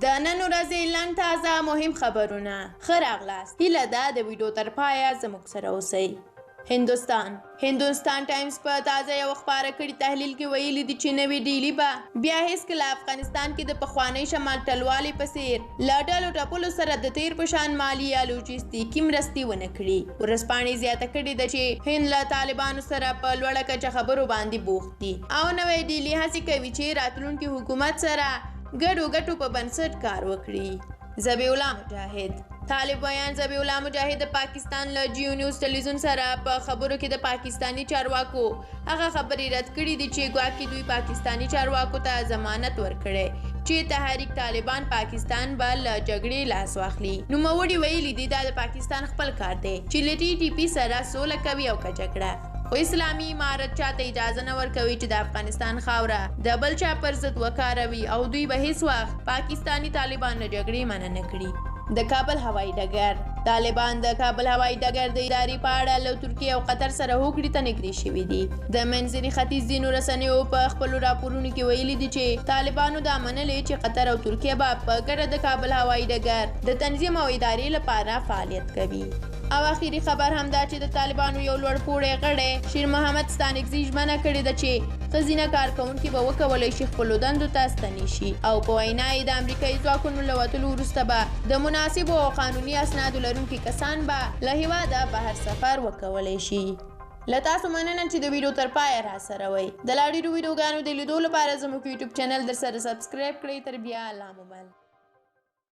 د نن ورځې لنډ تازه مهم خبرونه. ښه راغلاست. هیله ده د ویډیو تر پایه زموږ سره اوسئ. هندوستان ټایمز په تازه یو خپاره کړي تحلیل کې ویلي دي چې نوې ډیلي به بیا هیڅکله افغانستان کې د پخواني شمال ټلوالې په څیر له ډلو ټپلو سره د تیر په شان مالي یا لوجستیکي مرستې ونه کړي. ورځپاڼې زیاته کړې ده چې هند له طالبانو سره په لوړه کچه خبرو باندې بوخت دي او نوې ډیلي هڅې کوي چې راتلونکي حکومت سره ګډو ګټو په بنسټ کار وکړي. ذبیح الله مجاهد طالب بیان ذبیح الله مجاهد د پاکستان له جیو نیوز ټلویزیون سره په خبرو کې د پاکستاني چارواکو هغه خبرې رد کړې دي چې ګواکې دوی پاکستاني چارواکو ته ضمانت ورکړی چې تحریک طالبان پاکستان به له جګړې لاس واخلي. نوموړي ویلي دي دا د پاکستان خپل کار دی چې له TTP سره سوله کوي او که جګړه، خو اسلامي امارت چاته اجازه نه ورکوي چې د افغانستان خاوره د بل چا پر ضد وکاروي او دوی به هیڅ وخت پاکستاني طالبان له جګړې منع نه کړي. د کابل هوایي ډګر طالبان د کابل هوایي ډګر د ادارې په اړه له ترکیه او قطر سره هوکړې ته نږدې شوي دي. د منځني ختیځ ځینو رسنیو په خپلو راپورونو کې ویلي دي چې طالبانو دا منلې چې قطر او ترکیه به په ګډه د کابل هوایي ډګر د تنظیم او ادارې لپاره فعالیت کوي. او اخیری خبر هم دا چې د طالبانو یو لوړ پوړی غړی شیر محمد ستانکزي ژمنه کړې ده چې ښځینه کارکوونکي به وکولی شي خپلو دندو ته ستنې شي او په وینا یې د امریکایي ځواکونو له وتلو وروسته به د مناسبو او قانوني اسنادو لرونکي کسان به له هیواده بهر سفر وکولی شي. له تاسو مننه چې د ویډیو تر پایه راسره وئ. د لا ډېرو ویډیوګانو د لیدو لپاره زموږ یوټیوب چینل در سره سبسکرایب کړئ. تر بیا الله مو بل.